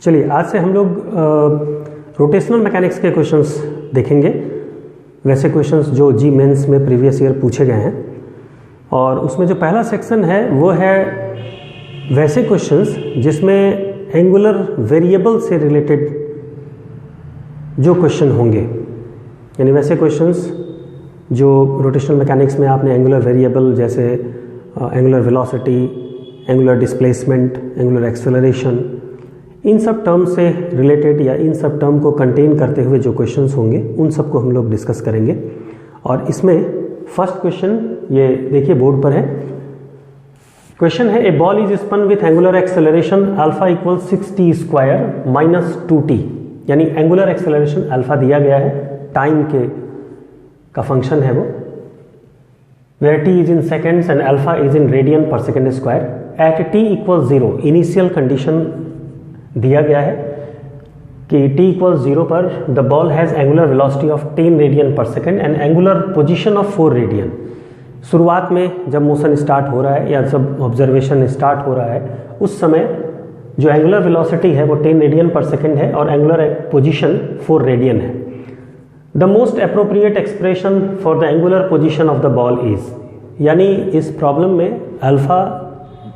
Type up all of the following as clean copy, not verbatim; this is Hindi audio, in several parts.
चलिए आज से हम लोग रोटेशनल मैकेनिक्स के क्वेश्चंस देखेंगे, वैसे क्वेश्चंस जो जी मेंस में प्रीवियस ईयर पूछे गए हैं। और उसमें जो पहला सेक्शन है वो है वैसे क्वेश्चंस जिसमें एंगुलर वेरिएबल से रिलेटेड जो क्वेश्चन होंगे, यानी वैसे क्वेश्चंस जो रोटेशनल मैकेनिक्स में आपने एंगुलर वेरिएबल जैसे angular velocity, angular displacement, angular acceleration, इन सब टर्म से रिलेटेड या इन सब टर्म को कंटेन करते हुए जो क्वेश्चंस होंगे उन सब को हम लोग डिस्कस करेंगे। और इसमें फर्स्ट क्वेश्चन ये देखिए बोर्ड पर है। क्वेश्चन है, a ball is spun with angular acceleration alpha equal 6t square minus 2t, यानी एंगुलर एक्सेलरेशन अल्फा दिया गया है, टाइम के का फंक्शन है वो, where t is in seconds and alpha is in radian per second square. At t equal 0 initial condition दिया गया है कि t इक्वल 0 पर the ball has angular velocity of 10 radian per second and angular position of 4 radian. शुरुआत में जब मोशन स्टार्ट हो रहा है या जब ऑब्जर्वेशन स्टार्ट हो रहा है उस समय जो एंगुलर वेलोसिटी है वो 10 रेडियन पर सेकेंड है और एंगुलर पोजीशन 4 रेडियन है। The most appropriate expression for the angular position of the ball is, यानी इस प्रॉब्लम में अल्फा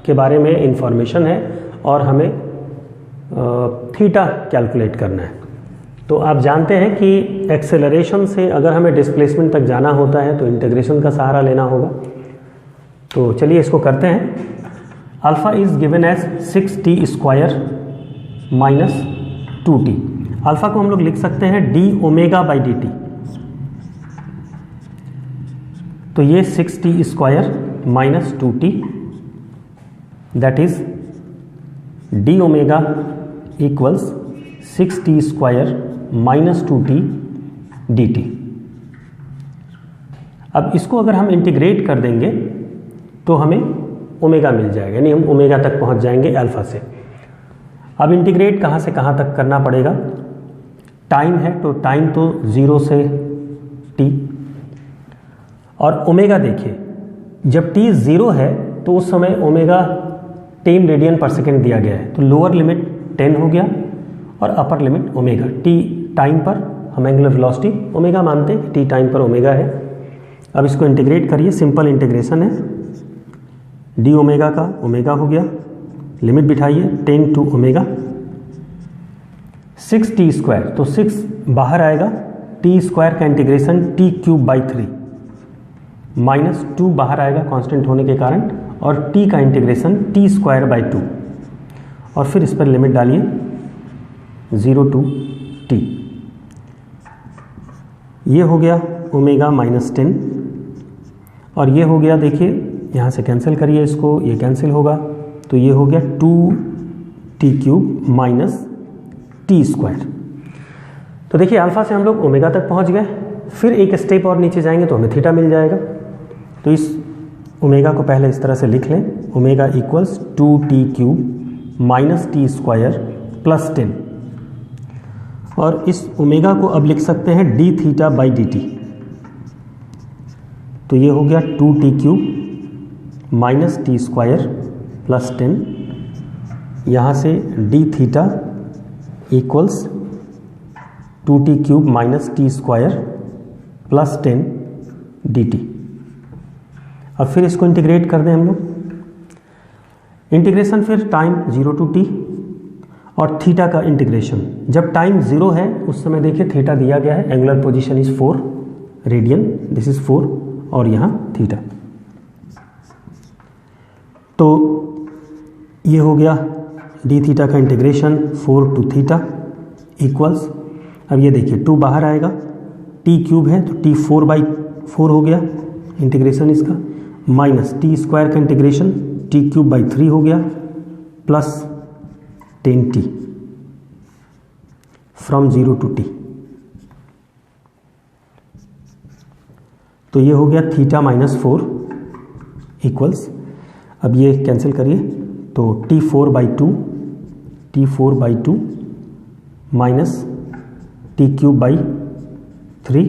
के बारे में इंफॉर्मेशन है और हमें थीटा कैलकुलेट करना है। तो आप जानते हैं कि एक्सेलरेशन से अगर हमें डिस्प्लेसमेंट तक जाना होता है तो इंटीग्रेशन का सहारा लेना होगा। तो चलिए इसको करते हैं। Alpha is given as 6t square minus 2t। Alpha को हम लोग लिख सकते हैं d omega by d t. तो ये 6t square minus 2t that is d omega equals 6t square minus 2t dt। अब इसको अगर हम इंटीग्रेट कर देंगे तो हमें ओमेगा मिल जाएगा, यानी हम ओमेगा तक पहुंच जाएंगे अल्फा से। अब इंटीग्रेट कहाँ से कहाँ तक करना पड़ेगा? टाइम है तो टाइम तो 0 से t, और ओमेगा देखिए जब t 0 है तो उस समय ओमेगा 10 रेडियन पर सेकेंड दिया गया है, तो लोअर लिमिट 10 हो गया और upper limit omega. t time पर हम एंगुलर वेलोसिटी ओमेगा मानते हैं, t टाइम पर ओमेगा है। अब इसको इंटीग्रेट करिए, सिंपल इंटीग्रेशन है, डी ओमेगा का ओमेगा हो गया, लिमिट बिठाइए 10 टू ओमेगा 6t स्क्वायर, तो 6 बाहर आएगा, t स्क्वायर का integration t cube by 3 minus 2 बाहर आएगा कांस्टेंट होने के कारण, और t का इंटीग्रेशन t स्क्वायर बाई 2, और फिर इस पर लिमिट डालिए 0 टू t। ये हो गया ओमेगा माइनस 10, और ये हो गया, देखिए यहाँ से कैंसिल करिए इसको, ये कैंसिल होगा, तो ये हो गया 2t cube minus t square. तो देखिए अल्फा से हम लोग ओमेगा तक पहुँच गए, फिर एक स्टेप और नीचे जाएंगे तो हमें थीटा मिल जाएगा। तो इस ओमेगा को पहले इस तरह से लिख लें, omega equals 2t cube minus t square plus 10, और इस ओमेगा को अब लिख सकते हैं d theta by d t. तो ये हो गया 2t cube minus t square plus 10, यहाँ से d theta equals 2t cube minus t square plus 10 dt। अब फिर इसको इंटीग्रेट कर दें हम लोग, इंटीग्रेशन फिर टाइम 0 टू t और थीटा का इंटीग्रेशन। जब टाइम 0 है उस समय देखिए थीटा दिया गया है, angular position is 4 radian, this is 4, और यहाँ थीटा। तो ये हो गया डी थीटा का इंटीग्रेशन 4 टू थीटा इक्वल्स, अब ये देखिए 2 बाहर आएगा, t क्यूब है तो t 4/4 हो गया इंटीग्रेशन इसका, माइनस t स्क्वायर का इंटीग्रेशन t क्यूब बाई 3 हो गया, plus 10t from 0 to t। तो ये हो गया थीटा माइनस 4 इक्वल्स, अब ये कैंसिल करिए तो t 4/2 minus t cube by 3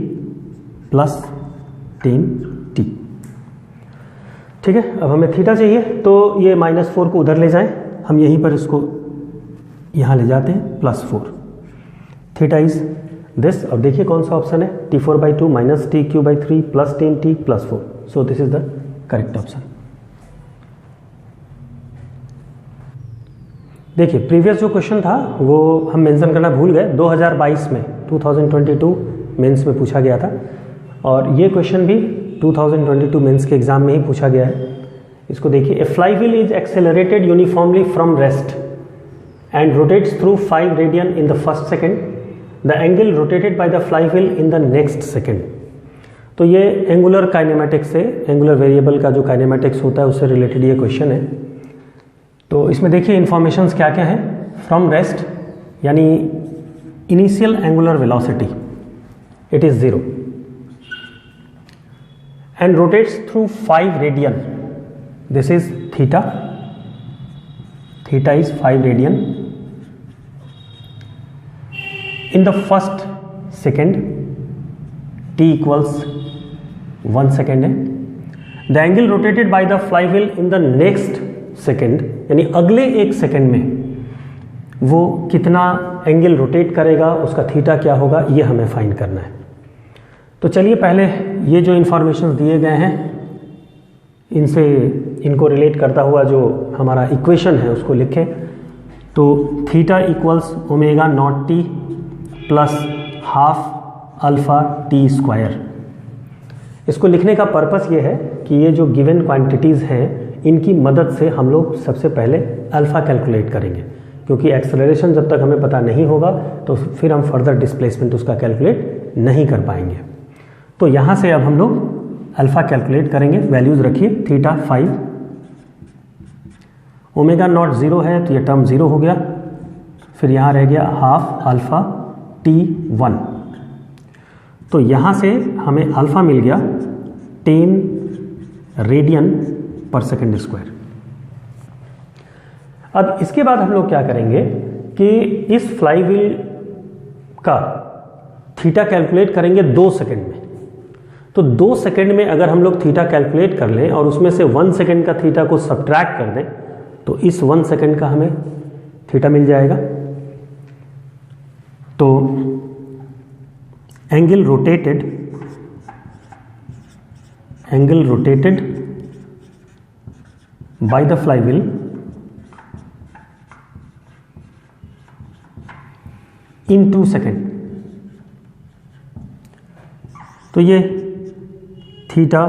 plus 10t। ठीक है, अब हमें थीटा चाहिए तो ये -4 को उधर ले जाएं, हम यहीं पर इसको यहाँ ले जाते हैं +4, थीटा इज दिस। अब देखिए कौन सा ऑप्शन है, t4/2 - tq/3 + 10t + 4, so this is the correct option. देखिए प्रीवियस जो क्वेश्चन था वो हम मेंशन करना भूल गए, 2022 में 2022 मेंस में पूछा गया था, और ये क्वेश्चन भी 2022 मेंस के एग्जाम में ही पूछा गया है। इसको देखिए, a flywheel is accelerated uniformly from rest and rotates through 5 radian in the first second, the angle rotated by the flywheel in the next second. तो ये एंगुलर काइनेमेटिक्स से, एंगुलर वेरिएबल का जो काइनेमेटिक्स होता है उससे रिलेटेड ये क्वेश्चन है। तो इसमें देखिए इन्फॉर्मेशंस क्या क्या है। फ्रॉम रेस्ट यानी initial angular velocity it is 0 and rotates through 5 radian, this is theta, theta is 5 radian in the first second, t equals 1 second है। The angle rotated by the flywheel in the next second, यानी अगले एक सेकेंड में वो कितना एंगल रोटेट करेगा, उसका थीटा क्या होगा, ये हमें फाइंड करना है। तो चलिए पहले ये जो इन्फॉर्मेशन दिए गए हैं इनसे, इनको रिलेट करता हुआ जो हमारा इक्वेशन है उसको लिखें। तो theta equals ω0t + ½ alpha t square. इसको लिखने का पर्पस ये है कि ये जो गिवन क्वांटिटीज़ हैं इनकी मदद से हम लोग सबसे पहले अल्फ़ा कैलकुलेट करेंगे, क्योंकि एक्सेलरेशन जब तक हमें पता नहीं होगा तो फिर हम फर्दर डिस्प्लेसमेंट उसका कैलकुलेट नहीं कर पाएंगे। तो यहाँ से अब हम लोग अल्फ़ा कैलकुलेट करेंगे। वैल्यूज़ रखिए, थीटा 5, ω0 0 है तो ये टर्म 0 हो गया, फिर यहाँ रह गया ½ अल्फ़ा t1। तो यहाँ से हमें अल्फ़ा मिल गया 10 रेडियन पर सेकेंड स्क्वायर। अब इसके बाद हम लोग क्या करेंगे कि इस फ्लाईव्हील का थीटा कैलकुलेट करेंगे 2 सेकेंड में। तो 2 सेकेंड में अगर हम लोग थीटा कैलकुलेट कर लें और उसमें से 1 सेकेंड का थीटा को सब्ट्रैक्ट कर दें तो इस 1 सेकेंड का हमें थीटा मिल जाएगा। तो angle rotated by the flywheel in 2 second, तो ये थीटा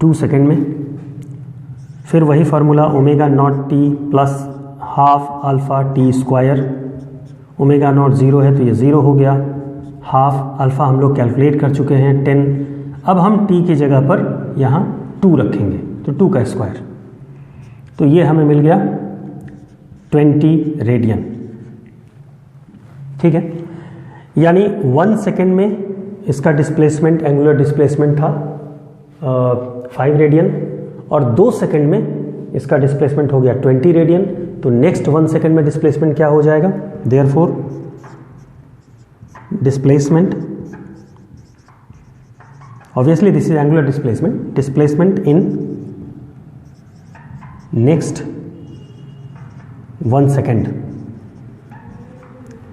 2 सेकेंड में, फिर वही formula ω0t + ½ alpha t square. ω0 0 है तो ये 0 हो गया, ½ अल्फ़ा हम लोग कैलकुलेट कर चुके हैं 10। अब हम t की जगह पर यहाँ 2 रखेंगे तो 2 का स्क्वायर, तो ये हमें मिल गया 20 रेडियन। ठीक है, यानी 1 सेकेंड में इसका डिस्प्लेसमेंट, एंगुलर डिस्प्लेसमेंट था 5 रेडियन, और 2 सेकेंड में इसका डिस्प्लेसमेंट हो गया 20 रेडियन। तो नेक्स्ट 1 सेकेंड में डिस्प्लेसमेंट क्या हो जाएगा, therefore displacement, obviously this is angular displacement in next 1 second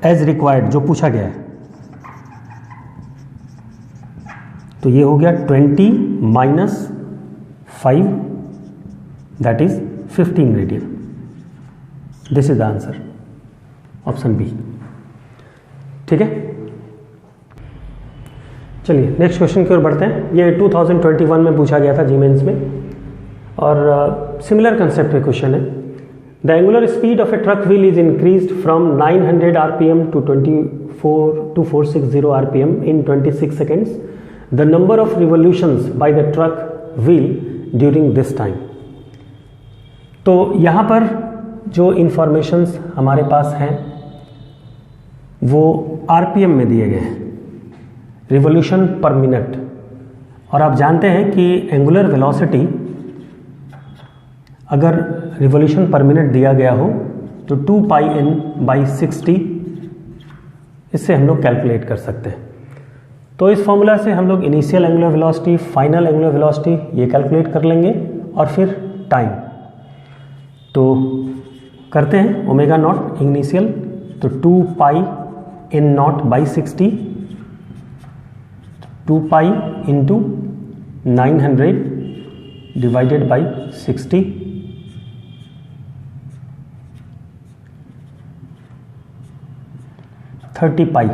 as required, जो पूछा गया है। तो ये हो गया 20 - 5 that is 15 radian. This is the answer, option B. ठीक है, चलिए नेक्स्ट क्वेश्चन की ओर बढ़ते हैं। ये 2021 में पूछा गया था जी मेंस में, और सिमिलर कंसेप्ट पे क्वेश्चन है। The angular speed of A truck wheel is increased from 900 RPM to 2460 RPM in 26 seconds. The number of revolutions by the truck wheel during this time. तो यहाँ पर जो इंफॉर्मेशंस हमारे पास हैं वो RPM में दिए गए हैं, रिवोल्यूशन पर मिनट। और आप जानते हैं कि एंगुलर वेलोसिटी अगर रिवोल्यूशन पर मिनट दिया गया हो तो 2πn/60 इससे हम लोग कैलकुलेट कर सकते हैं। तो इस फॉर्मूला से हम लोग initial angular velocity, final angular velocity ये कैलकुलेट कर लेंगे, और फिर टाइम। तो करते हैं ओमेगा नॉट इनिशियल, तो 2 pi n naught by 60, 2 pi into 900 divided by 60, thirty pi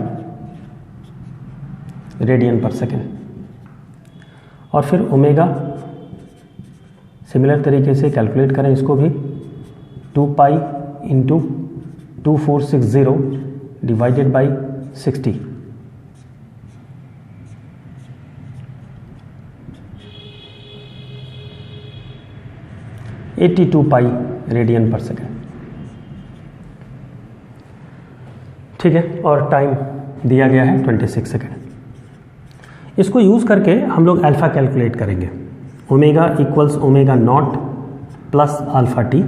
radian per second. और फिर ओमेगा सिमिलर तरीके से कैलकुलेट करें इसको भी, 2 pi into 2460 divided by 60, 82 pi radian per second. ठीक है, और टाइम दिया गया है 26 सेकेंड। इसको यूज़ करके हम लोग अल्फ़ा कैलकुलेट करेंगे। Omega equals omega naught plus alpha T,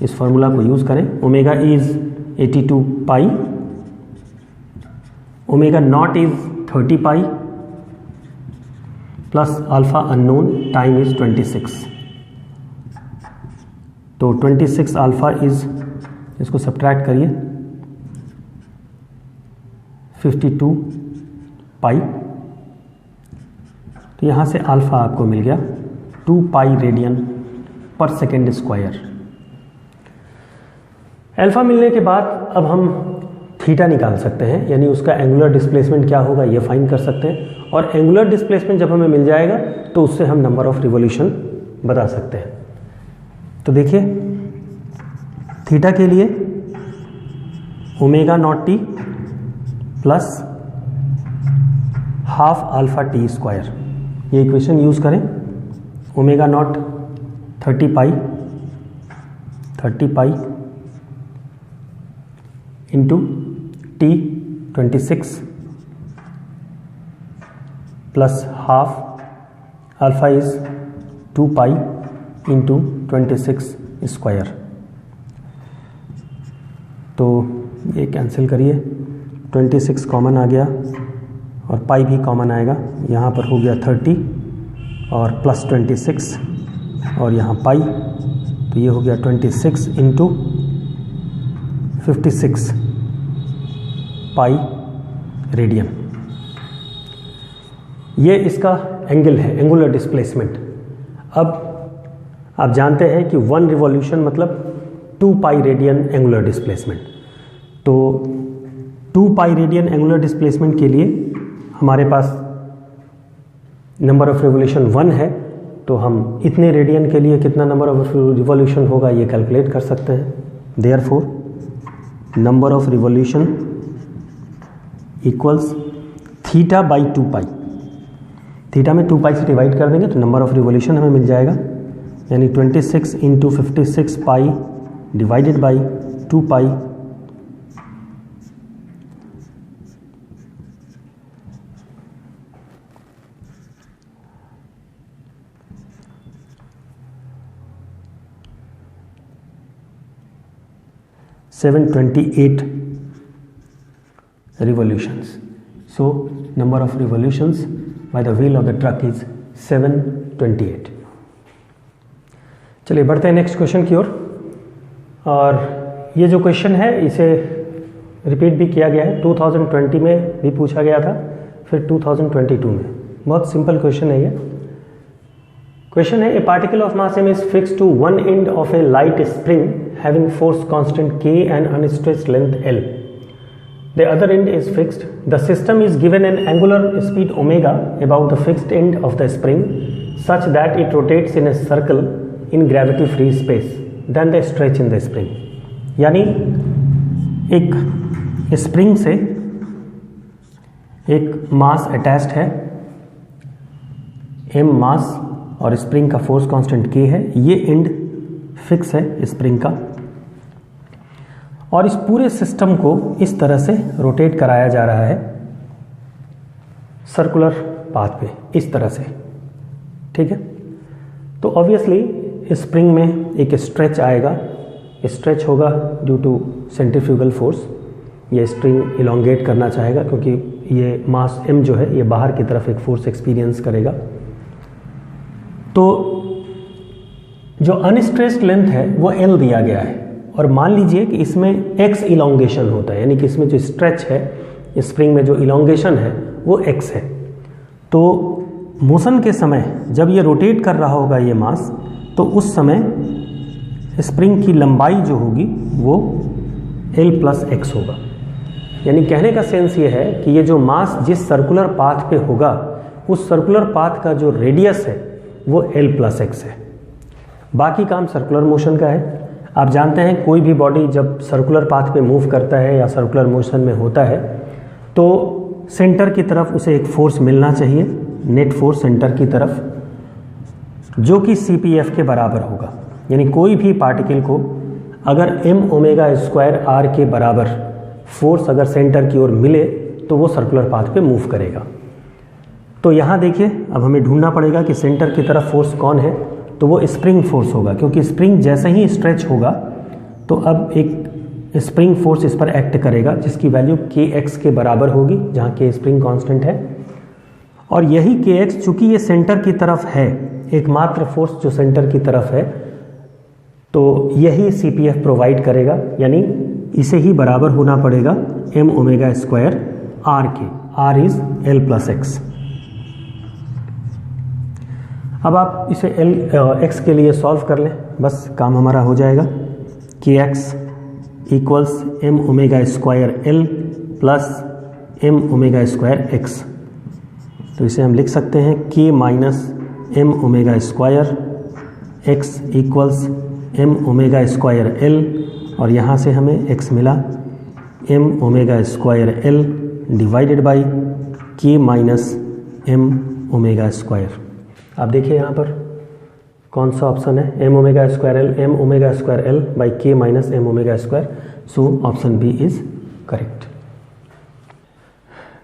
इस फॉर्मूला को यूज़ करें। Omega is 82 pi, omega naught is 30 pi, plus alpha unknown, time is 26। तो 26 अल्फ़ा इज़, इसको सब्ट्रैक्ट करिए, 52 पाई। तो यहाँ से अल्फ़ा आपको मिल गया 2 पाई radian per second square. Alpha मिलने के बाद अब हम थीटा निकाल सकते हैं, यानी उसका एंगुलर डिस्प्लेसमेंट क्या होगा ये फाइंड कर सकते हैं। और एंगुलर डिस्प्लेसमेंट जब हमें मिल जाएगा तो उससे हम नंबर ऑफ रिवॉल्यूशन बता सकते हैं। तो देखिए, थीटा के लिए omega naught T plus half alpha T square, ये इक्वेशन यूज़ करें। Omega naught 30 pi into T 26 plus half alpha is 2 pi into 26 square. तो ये कैंसिल करिए, 26 कॉमन आ गया और पाई भी कॉमन आएगा, यहाँ पर हो गया 30 और प्लस 26 और यहाँ पाई, तो ये हो गया 26 इंटू 56 पाई रेडियन। ये इसका एंगल है, एंगुलर डिस्प्लेसमेंट। अब आप जानते हैं कि 1 रिवॉल्यूशन मतलब 2 पाई रेडियन एंगुलर डिस्प्लेसमेंट। तो 2 पाई रेडियन एंगुलर डिस्प्लेसमेंट के लिए हमारे पास नंबर ऑफ रिवॉल्यूशन 1 है, तो हम इतने रेडियन के लिए कितना नंबर ऑफ रिवॉल्यूशन होगा ये कैलकुलेट कर सकते हैं। Therefore number of revolution equals theta by 2 pi. Theta में 2 पाई से डिवाइड कर देंगे तो नंबर ऑफ रिवॉल्यूशन हमें मिल जाएगा, यानी 26 into 56 pi divided by 2 pi, $728 revolutions. So number of revolutions by the wheel of the truck is 728. चलिए बढ़ते हैं नेक्स्ट क्वेश्चन की ओर। और ये जो क्वेश्चन है इसे रिपीट भी किया गया है, 2020 में भी पूछा गया था, फिर 2022 में। बहुत सिंपल क्वेश्चन है ये। क्वेश्चन है, ए particle of mass m is fixed to one end of a light spring having force constant k and unstressed length L. The other end is fixed. The system is given an angular speed omega about the fixed end of the spring such that it rotates in a circle in gravity free space. Then the stretch in the spring. यानी एक स्प्रिंग से एक मास अटैच्ड है, m मास और स्प्रिंग का फोर्स कांस्टेंट k है, ये एंड फिक्स है स्प्रिंग का, और इस पूरे सिस्टम को इस तरह से रोटेट कराया जा रहा है सर्कुलर पाथ पे, इस तरह से। ठीक है, तो ऑब्वियसली स्प्रिंग में एक स्ट्रेच आएगा, स्ट्रेच होगा ड्यू टू सेंट्रीफ्यूगल फोर्स। ये स्प्रिंग इलोंगेट करना चाहेगा क्योंकि ये मास m जो है ये बाहर की तरफ एक फोर्स एक्सपीरियंस करेगा। तो जो अनस्ट्रेस्ड लेंथ है वो L दिया गया है, और मान लीजिए कि इसमें x इलोंगेशन होता है, यानी कि इसमें जो स्ट्रेच है स्प्रिंग में जो इलोंगेशन है वो x है। तो मोशन के समय जब ये रोटेट कर रहा होगा ये मास, तो उस समय स्प्रिंग की लंबाई जो होगी वो L प्लस एक्स होगा। यानी कहने का सेंस ये है कि ये जो मास जिस सर्कुलर पाथ पे होगा उस सर्कुलर पाथ का जो रेडियस है वो L प्लस एक्स है। बाकी काम सर्कुलर मोशन का है। आप जानते हैं कोई भी बॉडी जब सर्कुलर पाथ पे मूव करता है या सर्कुलर मोशन में होता है तो सेंटर की तरफ उसे एक फोर्स मिलना चाहिए, नेट फोर्स सेंटर की तरफ, जो कि CPF के बराबर होगा। यानी कोई भी पार्टिकल को अगर m ओमेगा स्क्वायर r के बराबर फोर्स अगर सेंटर की ओर मिले तो वो सर्कुलर पाथ पे मूव करेगा। तो यहाँ देखिए अब हमें ढूंढना पड़ेगा कि सेंटर की तरफ फोर्स कौन है, तो वो स्प्रिंग फोर्स होगा, क्योंकि स्प्रिंग जैसे ही स्ट्रेच होगा तो अब एक स्प्रिंग फोर्स इस पर एक्ट करेगा जिसकी वैल्यू kx के बराबर होगी, जहाँ k स्प्रिंग कांस्टेंट है। और यही kx चूंकि ये सेंटर की तरफ है, एकमात्र फोर्स जो सेंटर की तरफ है, तो यही CPF प्रोवाइड करेगा, यानी इसे ही बराबर होना पड़ेगा m ओमेगा स्क्वायर r के। r is L plus x. अब आप इसे x के लिए सॉल्व कर लें, बस काम हमारा हो जाएगा। kx equals m omega square L plus m omega square x। तो इसे हम लिख सकते हैं k minus m omega square x equals m omega square L, और यहाँ से हमें x मिला m omega square L divided by k minus m omega square. आप देखिए यहाँ पर कौन सा ऑप्शन है, m omega square L, m omega square L by k minus m omega square. So option B is correct.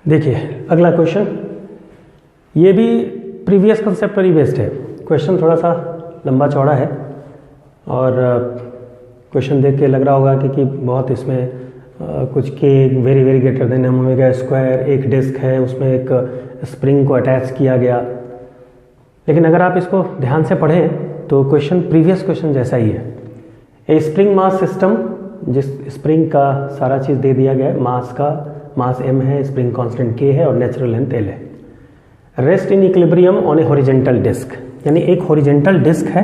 देखिए अगला क्वेश्चन, ये भी प्रीवियस कंसेप्ट पर ही बेस्ड है। क्वेश्चन थोड़ा सा लंबा चौड़ा है और क्वेश्चन देख के लग रहा होगा कि बहुत इसमें कुछ के very very greater than m omega square, एक डिस्क है उसमें एक स्प्रिंग को अटैच किया गया। लेकिन अगर आप इसको ध्यान से पढ़ें तो क्वेश्चन प्रीवियस क्वेश्चन जैसा ही है। ए स्प्रिंग मास सिस्टम, जिस स्प्रिंग का सारा चीज़ दे दिया गया है, मास m है, स्प्रिंग कांस्टेंट k है और नेचुरल लेंथ L है। Rest in equilibrium on a horizontal disc, यानी एक हॉरिजेंटल डिस्क है,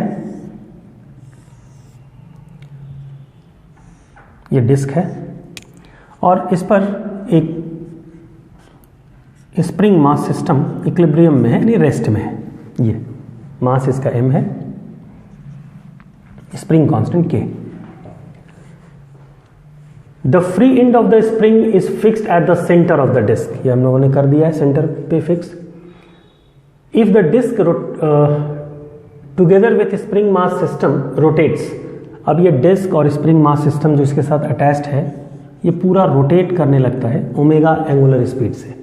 ये डिस्क है और इस पर एक स्प्रिंग मास सिस्टम इक्विलिब्रियम में है, यानी रेस्ट में है। ये मास इसका m है, spring constant k। The free end of the spring is fixed at the centre of the disc, ये हम लोगों ने कर दिया है सेंटर पे fix. If the disc together with spring mass system rotates, अब ये डिस्क और स्प्रिंग मास सिस्टम जो इसके साथ अटैच्ड है ये पूरा रोटेट करने लगता है ओमेगा एंगुलर स्पीड से,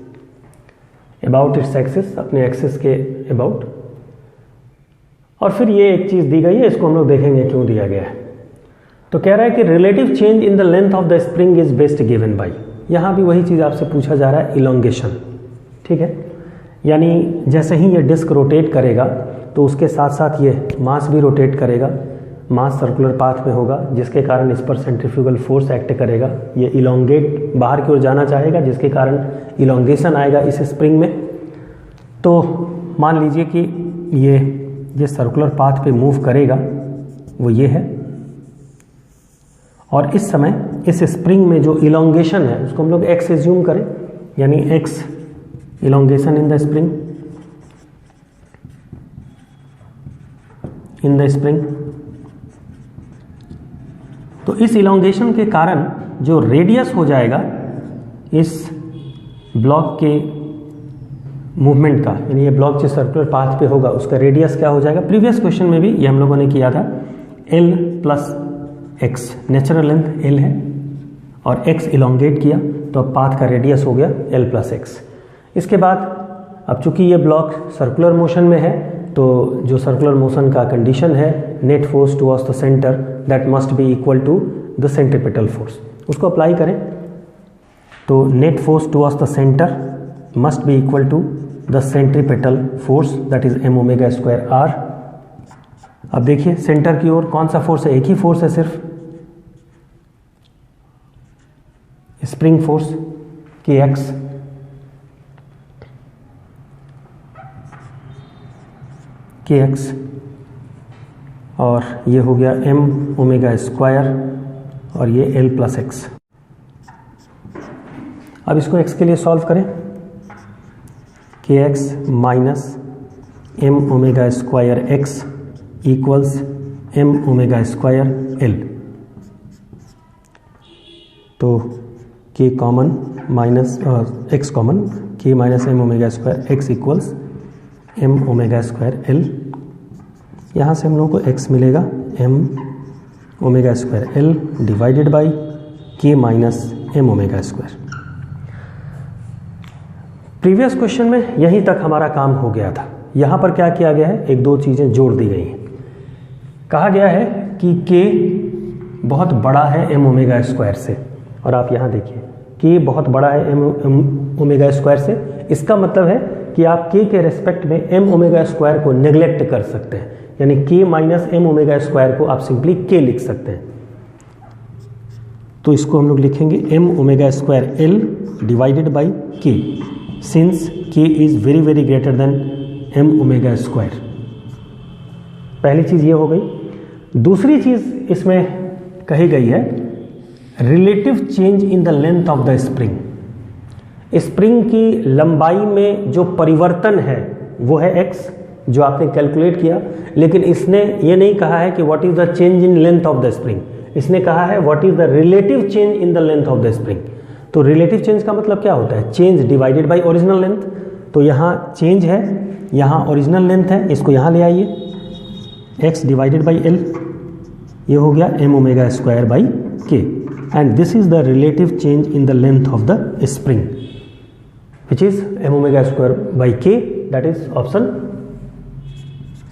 अबाउट इट्स एक्सिस, अपने एक्सिस के अबाउट। और फिर ये एक चीज़ दी गई है, इसको हम लोग देखेंगे क्यों दिया गया है। तो कह रहा है कि relative change in the length of the spring is best given by, यहाँ भी वही चीज़ आपसे पूछा जा रहा है, इलोंगेशन। ठीक है, यानी जैसे ही ये डिस्क रोटेट करेगा तो उसके साथ साथ ये मास भी रोटेट करेगा, मास सर्कुलर पाथ में होगा जिसके कारण इस पर सेंट्रीफ्यूगल फोर्स एक्ट करेगा, ये इलोंगेट बाहर की ओर जाना चाहेगा जिसके कारण इलोंगेशन आएगा इस स्प्रिंग में। तो मान लीजिए कि ये जिस सर्कुलर पाथ पे मूव करेगा वो ये है, और इस समय इस स्प्रिंग में जो इलोंगेशन है उसको हम लोग x एज्यूम करें, यानी x elongation in the spring, तो इस इलोंगेशन के कारण जो रेडियस हो जाएगा इस ब्लॉक के मूवमेंट का, यानी ये ब्लॉक जो सर्कुलर पाथ पे होगा उसका रेडियस क्या हो जाएगा। प्रीवियस क्वेश्चन में भी ये हम लोगों ने किया था, L plus x, natural length L है और x इलोंगेट किया तो अब पाथ का रेडियस हो गया L प्लस एक्स। इसके बाद अब चूंकि ये ब्लॉक सर्कुलर मोशन में है तो जो सर्कुलर मोशन का कंडीशन है, net force towards the centre that must be equal to the centripetal force, उसको अप्लाई करें तो net force towards the centre must be equal to the centripetal force that is m omega square r। अब देखिए सेंटर की ओर कौन सा फोर्स है, एक ही फोर्स है सिर्फ, स्प्रिंग फोर्स kx और ये हो गया m ओमेगा स्क्वायर और ये l प्लस एक्स। अब इसको x के लिए सॉल्व करें, kx minus m omega square x equals m omega square l। तो k common minus x common, k minus m omega square x equals m omega square l। यहाँ से हम लोगों को x मिलेगा m omega square l divided by k minus m omega square. Previous question में यहीं तक हमारा काम हो गया था। यहाँ पर क्या किया गया है, एक दो चीज़ें जोड़ दी गई हैं। कहा गया है कि k बहुत बड़ा है m ओमेगा स्क्वायर से, और आप यहाँ देखिए k बहुत बड़ा है m ओमेगा स्क्वायर से। इसका मतलब है कि आप k के रेस्पेक्ट में m ओमेगा स्क्वायर को नेग्लेक्ट कर सकते हैं, यानी k minus m omega square को आप सिंपली k लिख सकते हैं। तो इसको हम लोग लिखेंगे m omega square l divided by k, since k is very very greater than m omega square. पहली चीज़ ये हो गई। दूसरी चीज़ इसमें कही गई है relative change in the length of the spring. Spring की लंबाई में जो परिवर्तन है वो है x, जो आपने कैलकुलेट किया, लेकिन इसने ये नहीं कहा है कि what is the change in length of the spring, इसने कहा है what is the relative change in the length of the spring. तो रिलेटिव चेंज का मतलब क्या होता है, change divided by original length. तो यहाँ चेंज है, यहाँ ओरिजिनल लेंथ है, इसको यहाँ ले आइए, x डिवाइडेड बाई l, ये हो गया m omega square by k, and this is the relative change in the length of the spring which is m omega square by k, that is option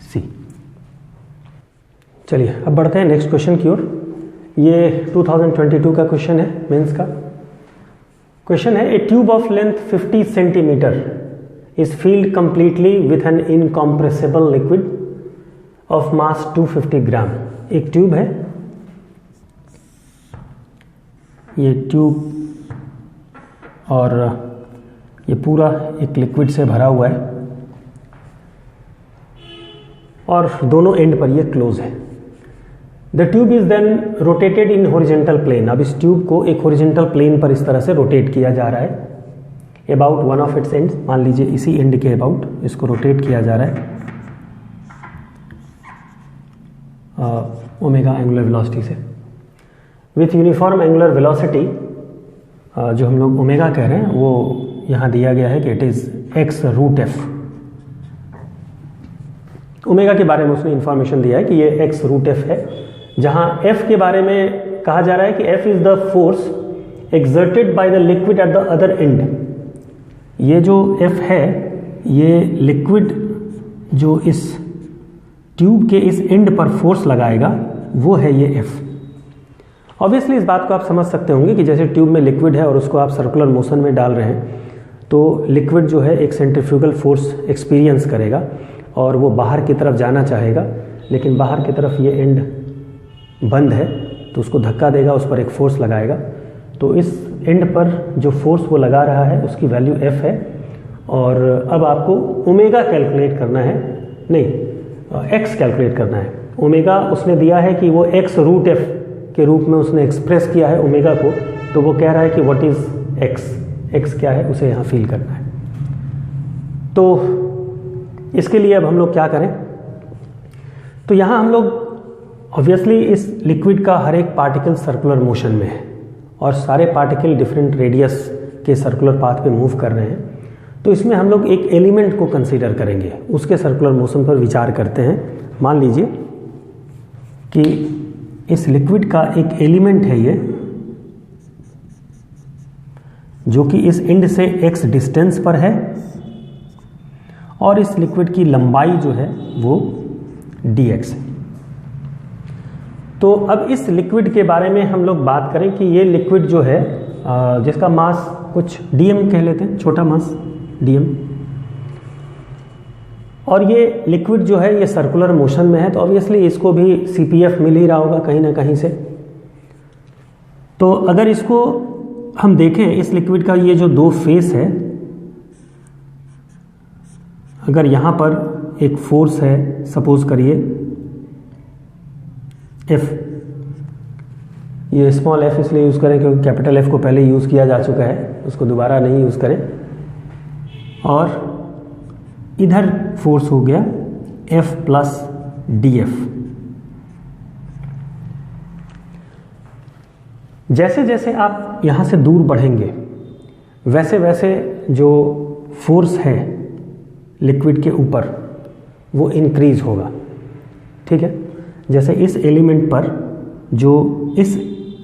C। चलिए अब बढ़ते हैं नेक्स्ट क्वेश्चन की ओर। ये 2022 का क्वेश्चन है, मेंस का क्वेश्चन है। ए tube of length 50 centimetre is field completely with an incompressible liquid of mass 250 ग्राम। एक ट्यूब है, ये ट्यूब और ये पूरा एक लिक्विड से भरा हुआ है और दोनों एंड पर ये क्लोज है। The tube is then rotated in horizontal plane. अब इस ट्यूब को एक हॉरिजेंटल प्लेन पर इस तरह से रोटेट किया जा रहा है about one of its ends, मान लीजिए इसी एंड के अबाउट इसको रोटेट किया जा रहा है ओमेगा एंगुलर वेलोसिटी से। विथ यूनिफॉर्म एंगुलर वेलोसिटी, जो हम लोग ओमेगा कह रहे हैं वो यहाँ दिया गया है कि it is x root f। Omega के बारे में उसने इंफॉर्मेशन दिया है कि ये x रूट f है, जहाँ f के बारे में कहा जा रहा है कि f is the force exerted by the liquid at the other and. ये जो f है, ये लिक्विड जो इस ट्यूब के इस एंड पर फोर्स लगाएगा वो है ये f। ऑब्वियसली इस बात को आप समझ सकते होंगे कि जैसे ट्यूब में लिक्विड है और उसको आप सर्कुलर मोशन में डाल रहे हैं, तो लिक्विड जो है एक सेंट्रीफ्यूगल फोर्स एक्सपीरियंस करेगा और वो बाहर की तरफ जाना चाहेगा, लेकिन बाहर की तरफ ये एंड बंद है तो उसको धक्का देगा, उस पर एक फोर्स लगाएगा। तो इस एंड पर जो फोर्स वो लगा रहा है उसकी वैल्यू f है। और अब आपको ओमेगा कैलकुलेट करना है, नहीं x कैलकुलेट करना है। ओमेगा उसने दिया है कि वो x रूट f के रूप में उसने एक्सप्रेस किया है ओमेगा को, तो वो कह रहा है कि व्हाट इज x क्या है उसे यहाँ फील करना है। तो इसके लिए अब हम लोग क्या करें, तो यहाँ हम लोग ऑब्वियसली इस लिक्विड का हर एक पार्टिकल सर्कुलर मोशन में है और सारे पार्टिकल डिफरेंट रेडियस के सर्कुलर पाथ पे मूव कर रहे हैं। तो इसमें हम लोग एक एलिमेंट को कंसीडर करेंगे, उसके सर्कुलर मोशन पर विचार करते हैं। मान लीजिए कि इस लिक्विड का एक एलिमेंट है ये, जो कि इस एंड से x डिस्टेंस पर है और इस लिक्विड की लंबाई जो है वो dx है। तो अब इस लिक्विड के बारे में हम लोग बात करें कि ये लिक्विड जो है जिसका मास कुछ dm कह लेते हैं, छोटा मास dm, और ये लिक्विड जो है ये सर्कुलर मोशन में है, तो ऑब्वियसली इसको भी CPF मिल ही रहा होगा कहीं ना कहीं से। तो अगर इसको हम देखें इस लिक्विड का ये जो दो फेस है, अगर यहाँ पर एक फोर्स है, सपोज करिए F, ये स्मॉल f इसलिए यूज़ करें क्योंकि कैपिटल F को पहले यूज़ किया जा चुका है, उसको दोबारा नहीं यूज़ करें। और इधर फोर्स हो गया F प्लस dF। जैसे जैसे आप यहाँ से दूर बढ़ेंगे वैसे वैसे जो फोर्स है लिक्विड के ऊपर वो इंक्रीज होगा, ठीक है। जैसे इस एलिमेंट पर जो इस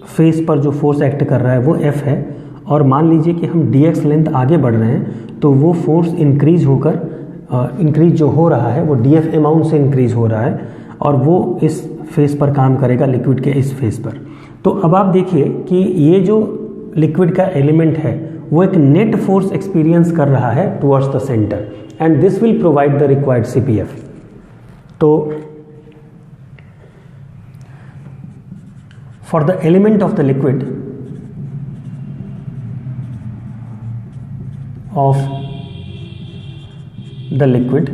फेस पर जो फोर्स एक्ट कर रहा है वो F है, और मान लीजिए कि हम dx लेंथ आगे बढ़ रहे हैं तो वो फोर्स इंक्रीज होकर इंक्रीज जो हो रहा है वो df अमाउंट से इंक्रीज हो रहा है, और वो इस फेस पर काम करेगा, लिक्विड के इस फेस पर। तो अब आप देखिए कि ये जो लिक्विड का एलिमेंट है वो एक नेट फोर्स एक्सपीरियंस कर रहा है towards the centre, and this will provide the required CPF। तो for the element of the liquid of the liquid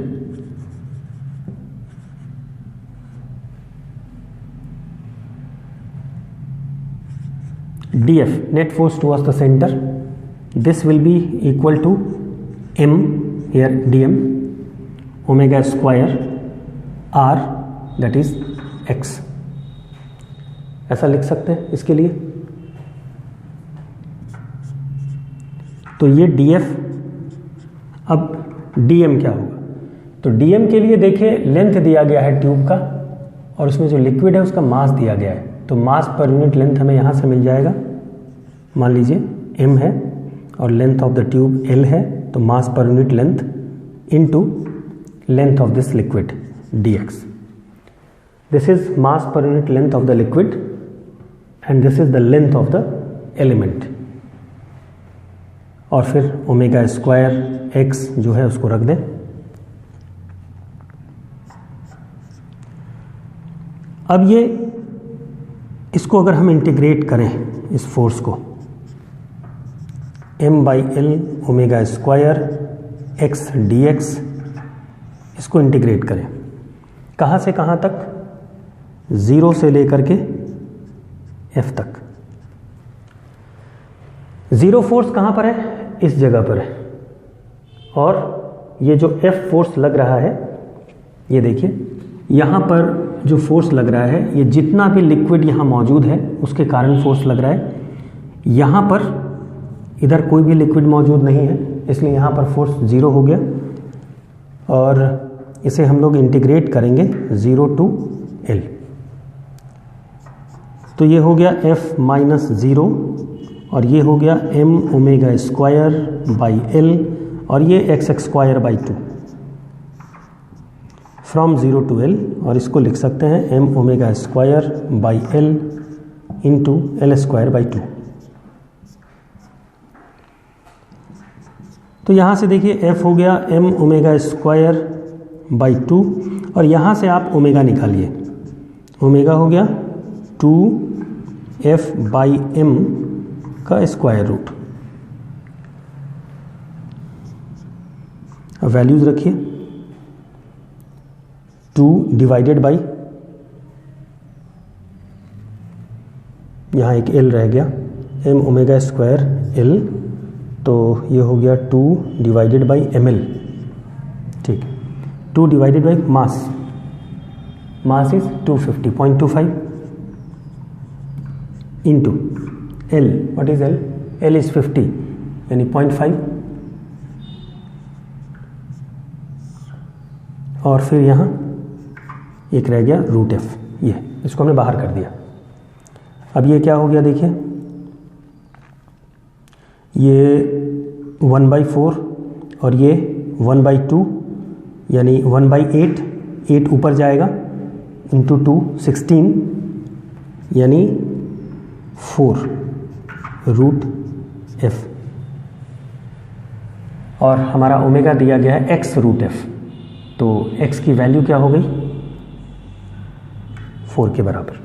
dF, net force towards the center, this will be equal to m, here dm, omega square r, that is x। ऐसा लिख सकते हैं इसके लिए। तो ये dF, अब dm क्या होगा? तो dm के लिए देखिए लेंथ दिया गया है ट्यूब का, और उसमें जो लिक्विड है उसका मास दिया गया है, तो मास पर यूनिट लेंथ हमें यहाँ से मिल जाएगा। मान लीजिए m है और length of the tube l है, तो mass per unit length into length of this liquid dx। This is mass per unit length of the liquid and this is the length of the element. और फिर ओमेगा स्क्वायर x जो है उसको रख दें। अब ये इसको अगर हम इंटीग्रेट करें इस फोर्स को, m/l omega square x dx, इसको इंटीग्रेट करें कहाँ से कहाँ तक? 0 से लेकर के f तक। जीरो फोर्स कहाँ पर है? इस जगह पर है, और ये जो F फोर्स लग रहा है, ये देखिए यहाँ पर जो फोर्स लग रहा है, ये जितना भी लिक्विड यहाँ मौजूद है उसके कारण फोर्स लग रहा है। यहाँ पर इधर कोई भी लिक्विड मौजूद नहीं है, इसलिए यहाँ पर फोर्स 0 हो गया, और इसे हम लोग इंटीग्रेट करेंगे 0 to L। तो ये हो गया F माइनस 0, और ये हो गया m omega square by l, और ये x square by 2 from 0 to l, और इसको लिख सकते हैं m omega square by l into L square by 2। तो यहाँ से देखिए f हो गया m ओमेगा स्क्वायर बाई 2, और यहाँ से आप ओमेगा निकालिए, ओमेगा हो गया 2f बाई m का स्क्वायर रूट। अब वैल्यूज रखिए, 2 डिवाइडेड बाई, यहाँ एक l रह गया, m ओमेगा स्क्वायर l, तो ये हो गया 2 डिवाइडेड बाई ml, ठीक। 2 divided by mass, mass is 250.25 into L, what is L? L is 50, यानी 0.5, और फिर यहाँ एक रह गया रूट F, ये इसको हमने बाहर कर दिया। अब ये क्या हो गया देखिए, ये 1/4 और ये 1/2, यानी 1/8, 8 ऊपर जाएगा इंटू 2 16, यानी 4 रूट F, और हमारा ओमेगा दिया गया है x रूट F, तो x की वैल्यू क्या हो गई? 4 के बराबर।